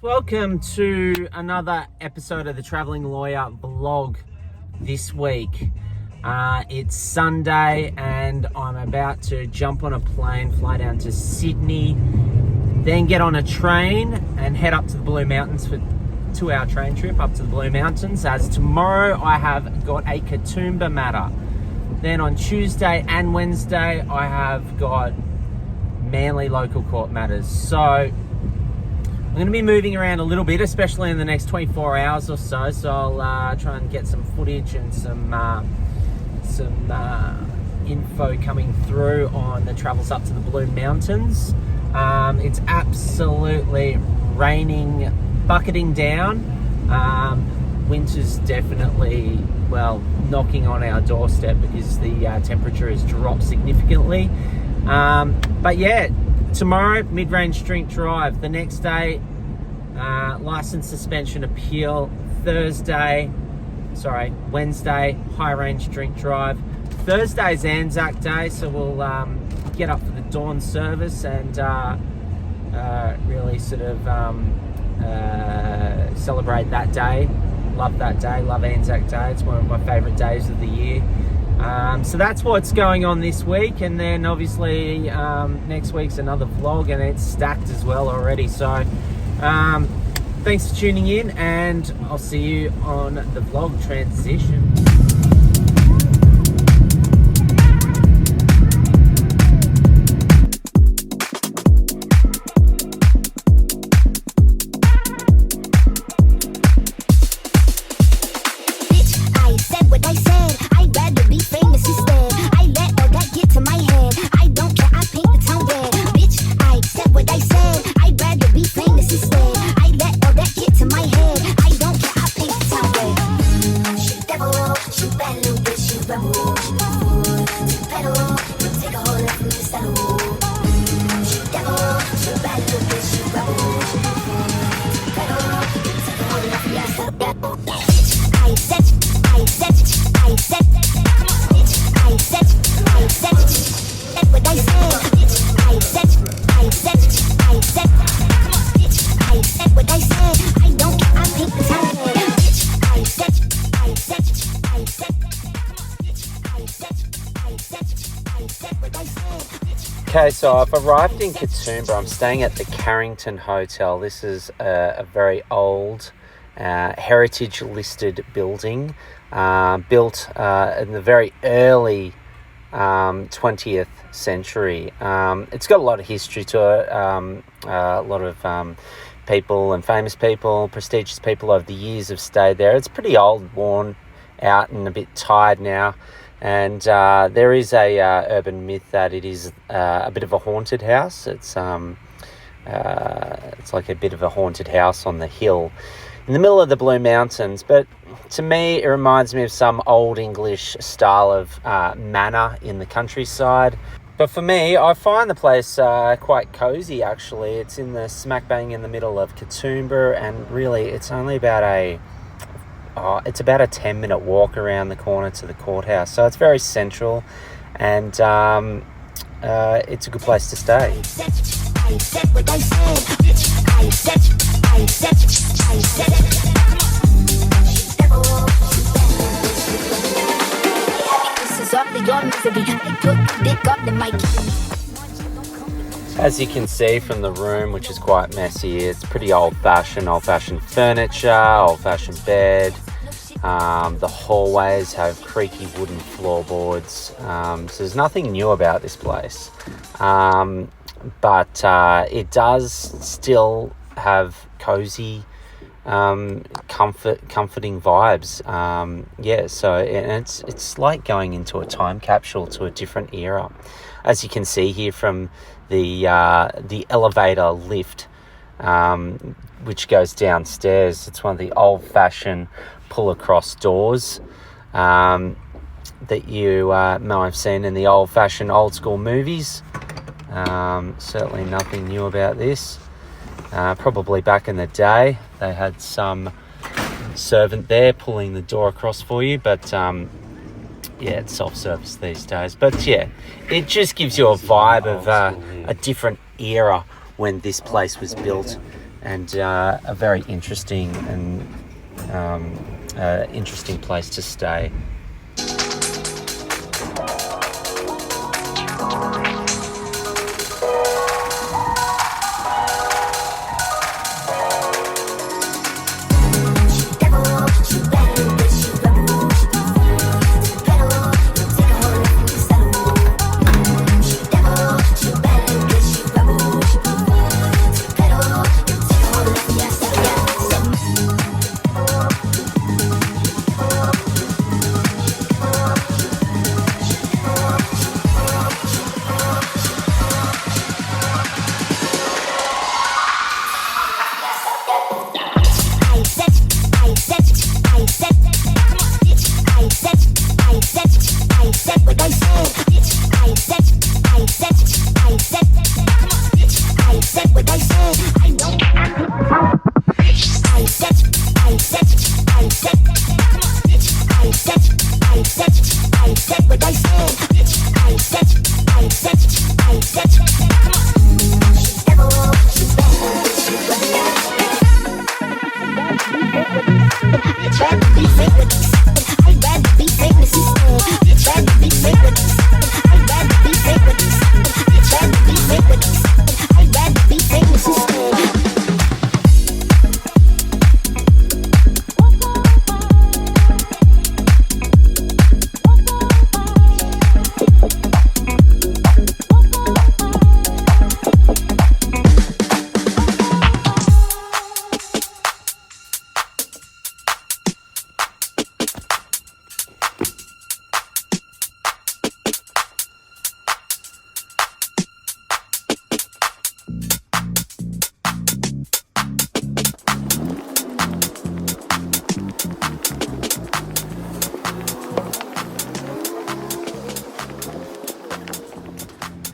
Welcome to another episode of the Travelling Lawyer vlog this week. It's Sunday and I'm about to jump on a plane, fly down to Sydney, then get on a train and head up to the Blue Mountains for a 2-hour train trip up to the Blue Mountains, as tomorrow I have got a Katoomba matter. Then on Tuesday and Wednesday I have got Manly local court matters. So I'm going to be moving around a little bit, especially in the next 24 hours or so. So I'll try and get some footage and some info coming through on the travels up to the Blue Mountains. It's absolutely raining, bucketing down. Winter's definitely, knocking on our doorstep because the temperature has dropped significantly. But yeah, tomorrow, mid-range drink drive. The next day, license suspension appeal. Wednesday, high-range drink drive. Thursday's Anzac Day, so we'll get up for the dawn service and really sort of celebrate that day. Love that day, love Anzac Day. It's one of my favourite days of the year. So that's what's going on this week, and then obviously next week's another vlog, and it's stacked as well already. So thanks for tuning in, and I'll see you on the vlog transition. Okay, so I've arrived in Katoomba. I'm staying at the Carrington Hotel. This is a very old heritage-listed building built in the very early 20th century. It's got a lot of history to it, a lot of people and famous people, prestigious people over the years have stayed there. It's pretty old, worn out and a bit tired now. And there is a urban myth that it is a bit of a haunted house. It's like a bit of a haunted house on the hill in the middle of the Blue Mountains. But to me, it reminds me of some old English style of manor in the countryside. But for me, I find the place quite cozy, actually. It's in the smack bang in the middle of Katoomba, and really it's only about a 10-minute walk around the corner to the courthouse. So it's very central, and it's a good place to stay. As you can see from the room, which is quite messy, it's pretty old-fashioned furniture, old-fashioned bed. The hallways have creaky wooden floorboards. So there's nothing new about this place. But it does still have cozy, comforting vibes. And it's like going into a time capsule to a different era. As you can see here from the elevator lift, which goes downstairs. It's one of the old-fashioned pull-across doors that you may have seen in the old-fashioned, old-school movies. Certainly nothing new about this. Probably back in the day, they had some servant there pulling the door across for you, but it's self-service these days. But yeah, it just gives you a vibe of a different era when this place was built. and a very interesting interesting place to stay.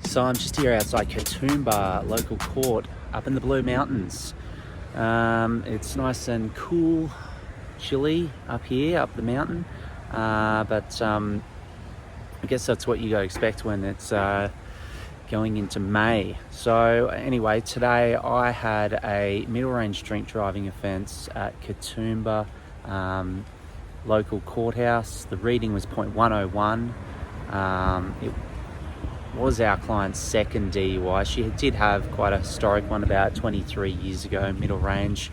So I'm just here outside Katoomba local court up in the Blue Mountains. It's nice and cool, chilly up here, up the mountain, but I guess that's what you gotta expect when it's going into May. So anyway, today I had a middle range drink driving offence at Katoomba local courthouse. The reading was .101. It was our client's second DUI. She did have quite a historic one about 23 years ago, middle range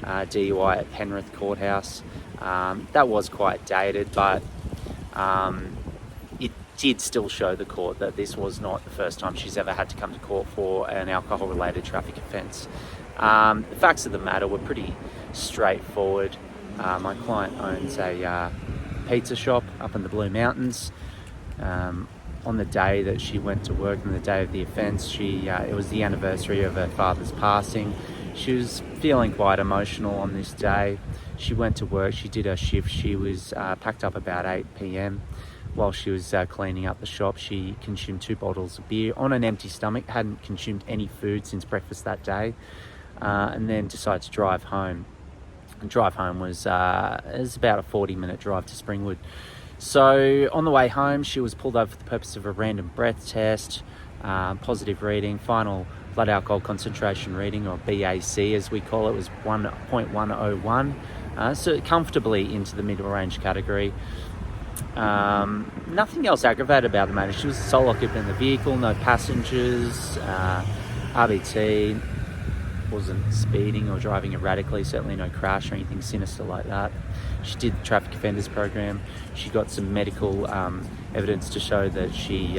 DUI at Penrith Courthouse. That was quite dated, but it did still show the court that this was not the first time she's ever had to come to court for an alcohol-related traffic offence. The facts of the matter were pretty straightforward. My client owns a pizza shop up in the Blue Mountains. On the day that she went to work, on the day of the offence, it was the anniversary of her father's passing. She was feeling quite emotional on this day. She went to work, she did her shift, she was packed up about 8 p.m. While she was cleaning up the shop, she consumed 2 bottles of beer on an empty stomach, hadn't consumed any food since breakfast that day, and then decided to drive home. And drive home was about a 40-minute drive to Springwood. So on the way home, she was pulled over for the purpose of a random breath test, positive reading, final blood alcohol concentration reading, or BAC as we call it, was 1.101, so comfortably into the middle range category. Nothing else aggravated about the matter. She was the sole occupant in the vehicle, no passengers, RBT, wasn't speeding or driving erratically, certainly no crash or anything sinister like that. She did the traffic offenders program. She got some medical evidence to show that she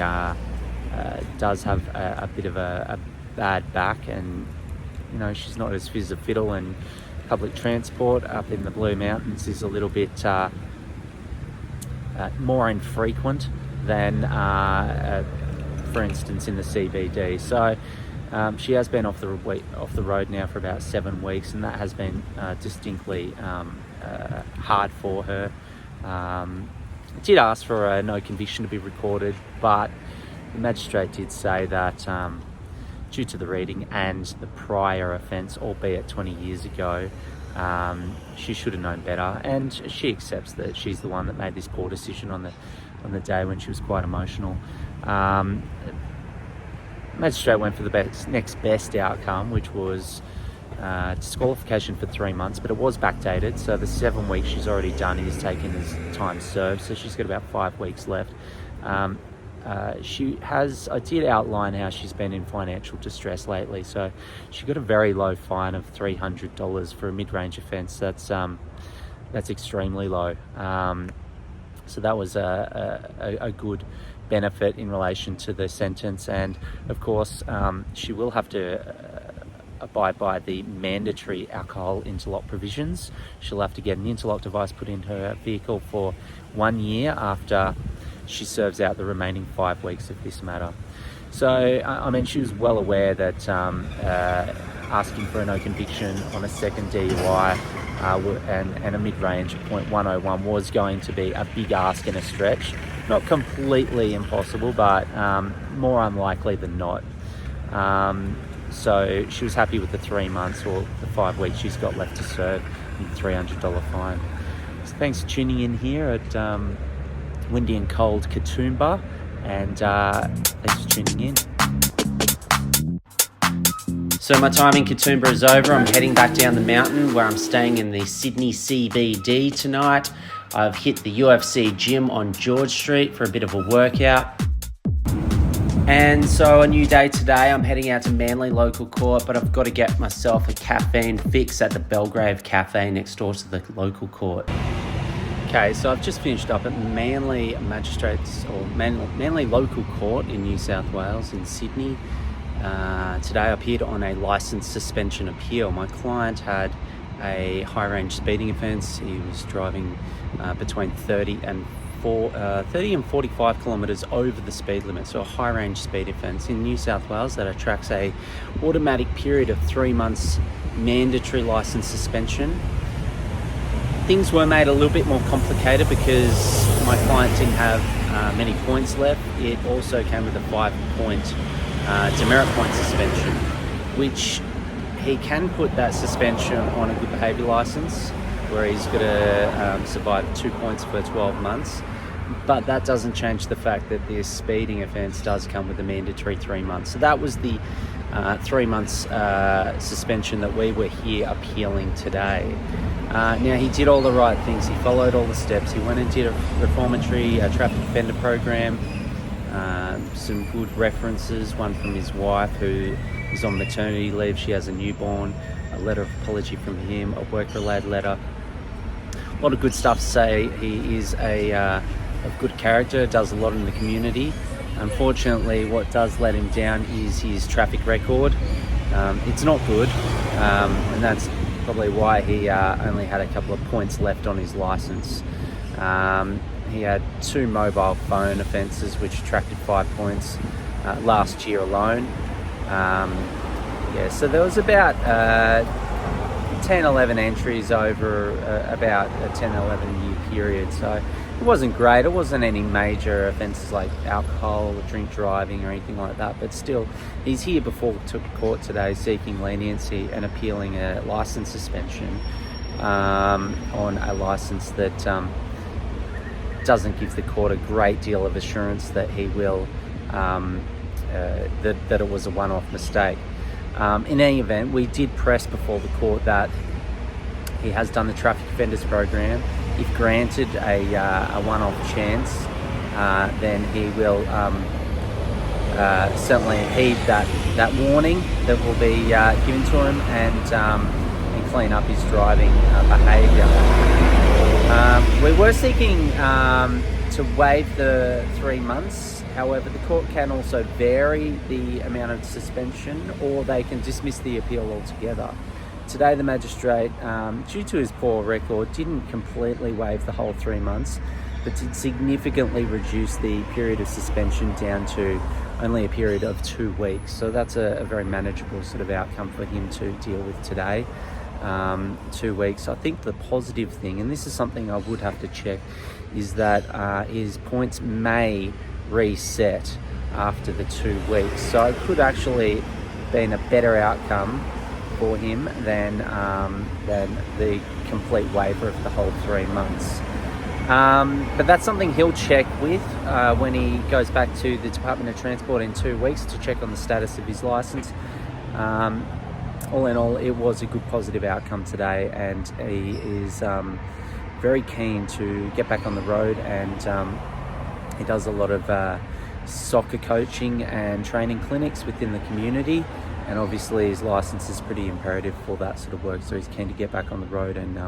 does have a bit of a bad back, and she's not as fit as a fiddle, and public transport up in the Blue Mountains is a little bit more infrequent than for instance in the CBD. So she has been off the road now for about 7 weeks, and that has been distinctly hard for her. I did ask for a no conviction to be recorded, but the magistrate did say that due to the reading and the prior offence, albeit 20 years ago, she should have known better, and she accepts that she's the one that made this poor decision on the day when she was quite emotional. Magistrate went for the next best outcome, which was disqualification for 3 months, but it was backdated, so the 7 weeks she's already done is taken as time served, so she's got about 5 weeks left. I did outline how she's been in financial distress lately, so she got a very low fine of $300 for a mid-range offence. That's extremely low. So that was a good benefit in relation to the sentence, and of course she will have to abide by the mandatory alcohol interlock provisions. She'll have to get an interlock device put in her vehicle for 1 year after she serves out the remaining 5 weeks of this matter. So, I mean, she was well aware that asking for a no conviction on a second DUI and a mid-range of .101 was going to be a big ask and a stretch. Not completely impossible, but more unlikely than not. So she was happy with the 3 months or the 5 weeks she's got left to serve and the $300 fine. So thanks for tuning in here at windy and cold Katoomba, and thanks for tuning in. So my time in Katoomba is over. I'm heading back down the mountain where I'm staying in the Sydney CBD tonight. I've hit the UFC gym on George Street for a bit of a workout. And so a new day today. I'm heading out to Manly Local Court, but I've got to get myself a caffeine fix at the Belgrave Cafe next door to the local court. Okay, so I've just finished up at Manly Magistrates or Manly Local Court in New South Wales in Sydney. Today I appeared on a licence suspension appeal. My client had a high-range speeding offence. He was driving between 30 and 45 kilometres over the speed limit, so a high-range speed offence. In New South Wales, that attracts a automatic period of 3 months mandatory licence suspension. Things were made a little bit more complicated because my client didn't have many points left. It also came with a 5-point demerit point suspension, which he can put that suspension on a good behaviour licence where he's got to survive 2 points for 12 months. But that doesn't change the fact that this speeding offence does come with a mandatory 3 months. So that was the 3 months suspension that we were here appealing today. Now, he did all the right things. He followed all the steps. He went and did a reformatory traffic offender program, some good references, one from his wife who is on maternity leave. She has a newborn, a letter of apology from him, a work-related letter. A lot of good stuff to say. He is a good character, does a lot in the community. Unfortunately, what does let him down is his traffic record. It's not good, and that's probably why he only had a couple of points left on his licence. He had 2 mobile phone offences which attracted 5 points last year alone. So there was about 10-11 entries over about a 10-11 year period, so it wasn't great. It wasn't any major offences like alcohol or drink driving or anything like that, but still he's here before court today seeking leniency and appealing a licence suspension on a licence that doesn't give the court a great deal of assurance that he will that it was a one-off mistake. In any event, we did press before the court that he has done the traffic offenders program. If granted a one-off chance, then he will certainly heed that warning that will be given to him and clean up his driving behaviour. We were seeking to waive the 3 months. However, the court can also vary the amount of suspension, or they can dismiss the appeal altogether. Today, the magistrate, due to his poor record, didn't completely waive the whole 3 months, but did significantly reduce the period of suspension down to only a period of 2 weeks. So that's a very manageable sort of outcome for him to deal with today. 2 weeks. I think the positive thing, and this is something I would have to check, is that his points may reset after the 2 weeks. So it could actually been a better outcome for him than the complete waiver of the whole 3 months. But that's something he'll check with when he goes back to the Department of Transport in 2 weeks to check on the status of his licence. all in all, it was a good positive outcome today, and he is very keen to get back on the road, and he does a lot of soccer coaching and training clinics within the community, and obviously his license is pretty imperative for that sort of work, so he's keen to get back on the road and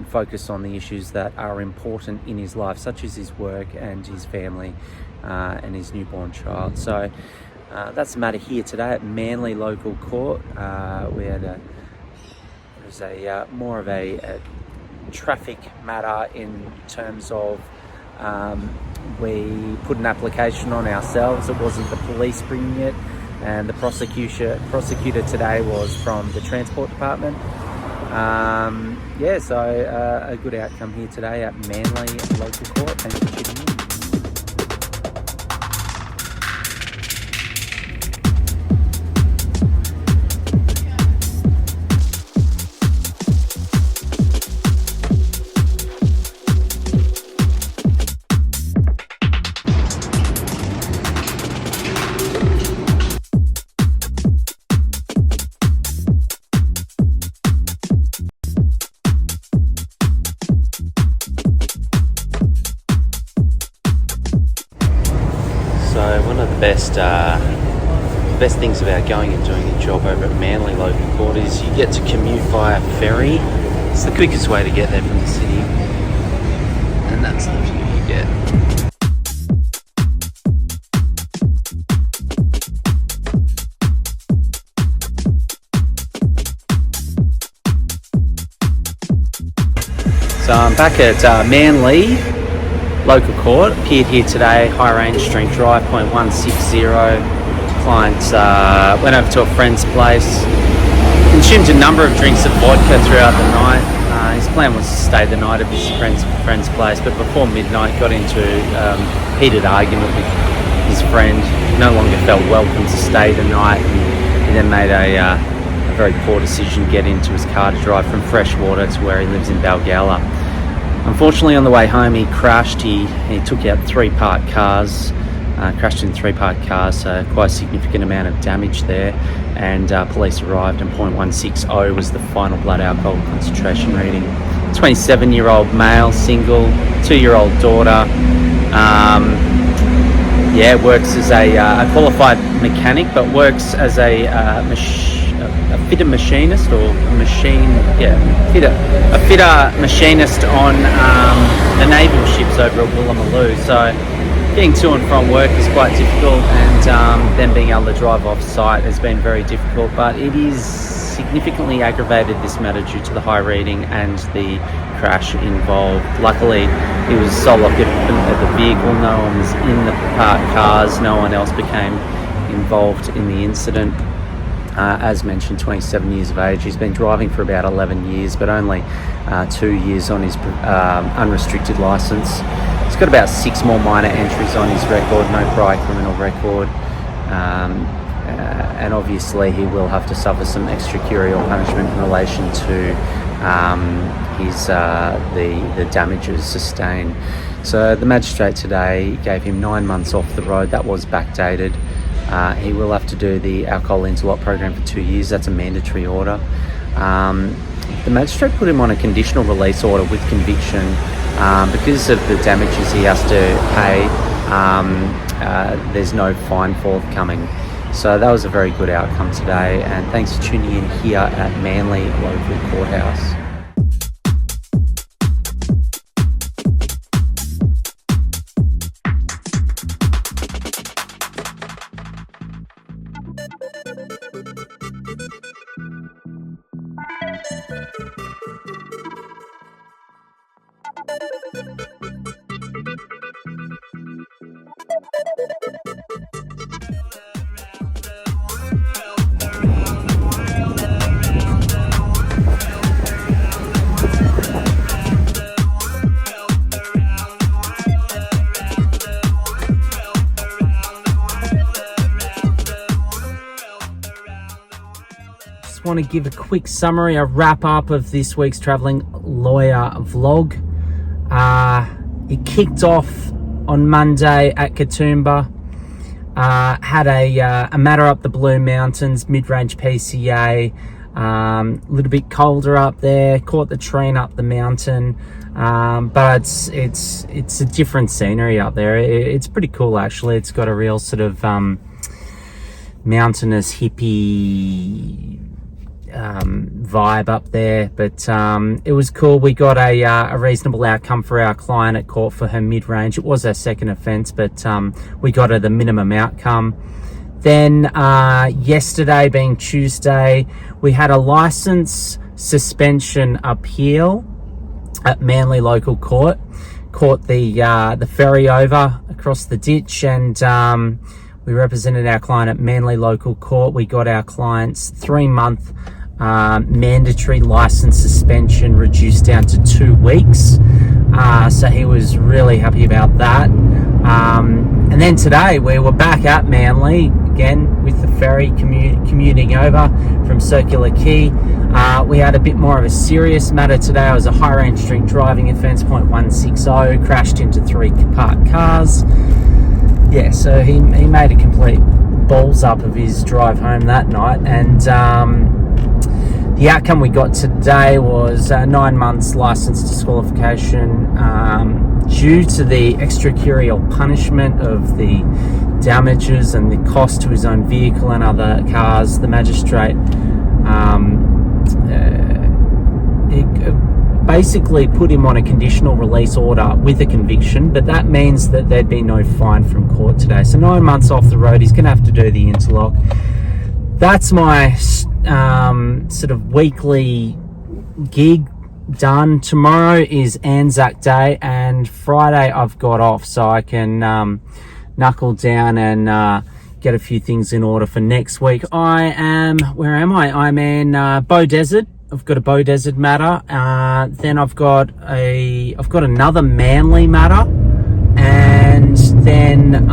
focus on the issues that are important in his life, such as his work and his family and his newborn child. So that's the matter here today at Manly Local Court. We had it was more of a traffic matter in terms of we put an application on ourselves. It wasn't the police bringing it, and the prosecutor today was from the Transport Department. So a good outcome here today at Manly Local Court. Thanks for tuning in. So one of the best things about going and doing a job over at Manly Local Court is you get to commute via ferry. It's the quickest way to get there from the city, and that's the view you get. So I'm back at Manly Local Court. Appeared here today, High Range Street Drive, 0.160. Client went over to a friend's place, consumed a number of drinks of vodka throughout the night. His plan was to stay the night at his friend's place, but before midnight got into heated argument with his friend. No longer felt welcome to stay the night, and he then made a very poor decision to get into his car to drive from Freshwater to where he lives in Balgowlah. Unfortunately, on the way home, he crashed. He took out crashed in three parked cars, so quite a significant amount of damage there. And police arrived, and 0.160 was the final blood alcohol concentration reading. 27-year-old male, single, 2-year-old daughter. Works as a qualified mechanic, but works as a fitter machinist a fitter machinist on the naval ships over at Woolloomooloo. So getting to and from work is quite difficult, and then being able to drive off site has been very difficult, but it is significantly aggravated, this matter, due to the high reading and the crash involved. Luckily, it was sole occupant of the vehicle. No one was in the parked cars. No one else became involved in the incident. As mentioned, 27 years of age. He's been driving for about 11 years, but only 2 years on his unrestricted licence. He's got about 6 more minor entries on his record, no prior criminal record. And obviously he will have to suffer some extracurrial punishment in relation to the damages sustained. So the magistrate today gave him 9 months off the road. That was backdated. He will have to do the alcohol interlock program for 2 years. That's a mandatory order. The magistrate put him on a conditional release order with conviction because of the damages he has to pay. There's no fine forthcoming. So that was a very good outcome today, and thanks for tuning in here at Manly Local Courthouse. Want to give a quick summary, a wrap up of this week's travelling lawyer vlog. It kicked off on Monday at Katoomba. Had a matter up the Blue Mountains, mid-range PCA. A little bit colder up there. Caught the train up the mountain, but it's a different scenery up there. It's pretty cool actually. It's got a real sort of mountainous hippie vibe up there, but it was cool. We got a reasonable outcome for our client at court for her mid-range. It was her second offence, but we got her the minimum outcome. Then yesterday, being Tuesday, we had a licence suspension appeal at Manly Local Court. Caught the ferry over across the ditch, and we represented our client at Manly Local Court. We got our client's 3-month mandatory licence suspension reduced down to 2 weeks. So he was really happy about that. And then today we were back at Manly again with the ferry commuting over from Circular Quay. We had a bit more of a serious matter today. It was a high range drink driving offence, .160, crashed into 3 parked cars. Yeah, so he made a complete balls up of his drive home that night, and the outcome we got today was 9 months licence disqualification due to the extracurrial punishment of the damages and the cost to his own vehicle and other cars. The magistrate basically put him on a conditional release order with a conviction, but that means that there'd be no fine from court today. So 9 months off the road, he's going to have to do the interlock. That's my sort of weekly gig done. Tomorrow is Anzac Day, and Friday I've got off, so I can knuckle down and get a few things in order for next week. Where am I? I'm in Bow Desert. I've got a Bow Desert matter. Then I've got another Manly matter, and then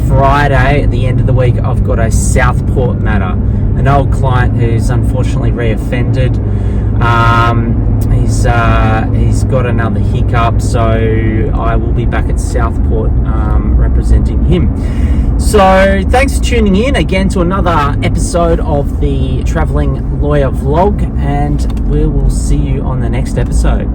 Friday at the end of the week I've got a Southport matter. An old client who's unfortunately reoffended. He's got another hiccup, so I will be back at Southport representing him. So thanks for tuning in again to another episode of the Travelling Lawyer Vlog, and we will see you on the next episode.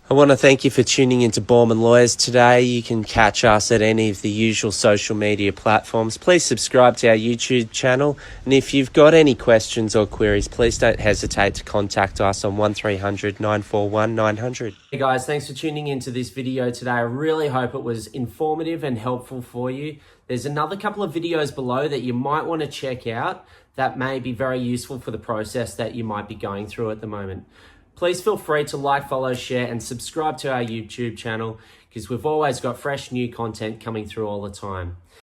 I want to thank you for tuning into Boorman Lawyers today. You can catch us at any of the usual social media platforms. Please subscribe to our YouTube channel. And if you've got any questions or queries, please don't hesitate to contact us on 1300 941 900. Hey guys, thanks for tuning into this video today. I really hope it was informative and helpful for you. There's another couple of videos below that you might want to check out that may be very useful for the process that you might be going through at the moment. Please feel free to like, follow, share, and subscribe to our YouTube channel because we've always got fresh new content coming through all the time.